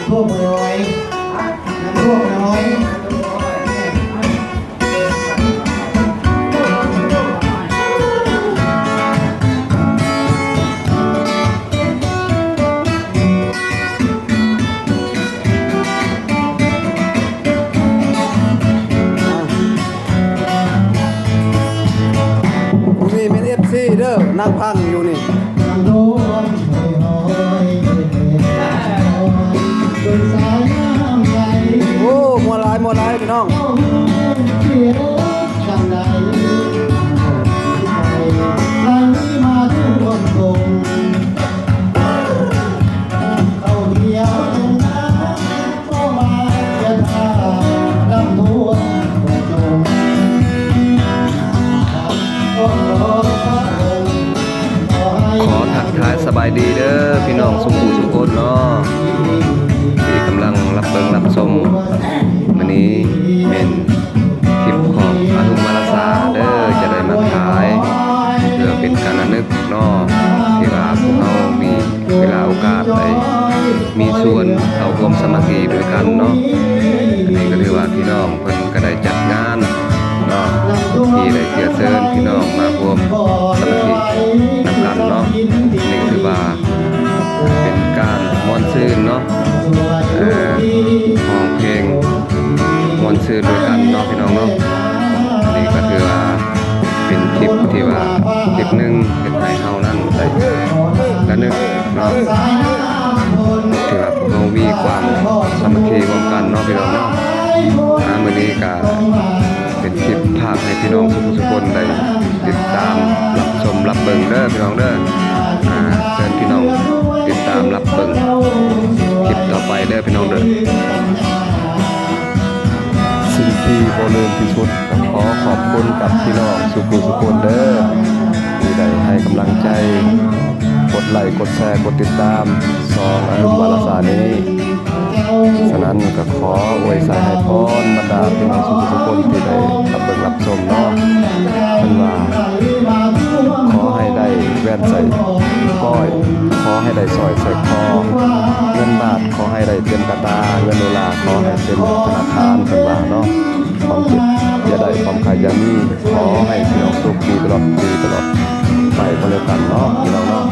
ท่วมเลยน้ำท่วมน้อยนี่เป็นFCเด้อนั่งพังอยู่นี่โอ้มัวหลายพี่น้องขอทักทายสบายดีเด้อพี่น้องสุขุสุคนเนาะที่กำลังรับเบิ่งรับชมวันนี้เป็นคลิปของอาทุมมาลาซาเด้อจะได้มาขายเพื่อเป็นการระลึกเนาะที่ว่าพวกเรามีเวลาโอกาสได้มีส่วนเอาร่วมสามัคคีด้วยกันเนาะอันนี้ก็ถือว่าพี่น้องเพิ่นก็ได้จัดงานเนาะที่ได้เชิญเชิญพี่น้องมาร่วมสามัคคีนำกันเนาะนี่ก็ถือว่าเป็นการม่วนซื่นเนาะห้องเพลงม่วนซื่นด้วยกันเนาะพี่น้องเนาะนี่ก็ถือว่าเป็นคลิปที่ว่าคลิปหนึงเป็นให้เฮานั้นได้ระลึกเนาะถือว่าพวกเรามีความสามัคคีร่วมกันเนาะพี่น้องเนาะมื้อนี้ก็เป็นคลิปภาพให้พี่น้องทุกคนได้ติดตามรับชมรับเบิ่งเด้อพี่น้องเด้อเชิญพี่น้องติดตามรับเบิ่งคลิปต่อไปเด้อพี่น้องเด้อ สิ่งที่บ่ลืมที่สุดก็ขอขอบคุณกับพี่น้องสุขุสุคนเด้อที่ได้ให้กำลังใจกดไลค์กดแชร์กดติดตาม2อารุณวารสารนี้ฉะนั้นก็ขออวยสายให้พรบรรดาพี่น้องสุขุสุคนที่ได้รับเบิ่งรับชมเนาะเพิ่นว่าขอให้ได้แว่นใส่ก้อยขอให้ได้สร้อยใส่คอเงินบาทขอให้ได้เต็มกระตาเงินดอลลาร์ขอให้เต็มธนาคารเพิ่นว่าเนาะความเจ็บอย่าได้ความขายอย่ามีขอให้พี่น้องสุขดีตลอดปีตลอดไปก็แล้วกันเนาะพี่น้องเนาะ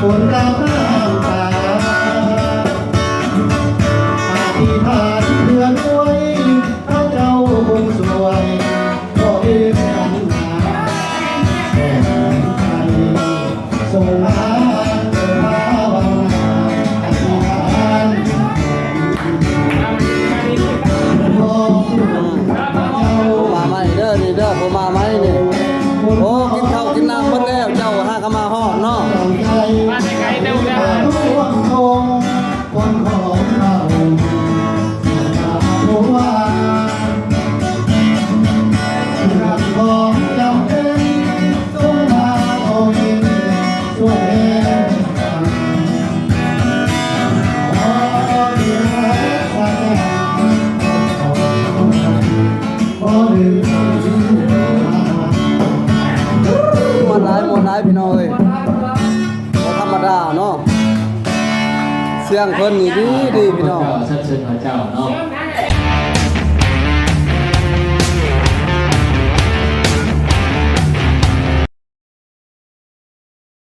คนตามน้ำตาอธิษฐานเพื่อด้วยพระเจ้าคงสวยก็เอ็นกันมาแต่ใครส่งมาเกิดมาวังนาอธิษฐานรอมาไหมเด้อนี่เด้อผมมาไหมนี่โอ้กินข้าวกินน้ำหมดแล้วเจ้าหาก็มาฮอดเนาะมาไกลๆเร็วๆร่วงคงคนของเราเพราะว่ารักของเจ้าเองต้องมาเอาเองช่วยเองขอเดียวสักขอดื่มหมดหลายพี่น้องเอ้ยบ่ธรรมดาเนาะเสียงเพิ่นนี่ดีพี่น้องชัดเจนพระเจ้าเนาะ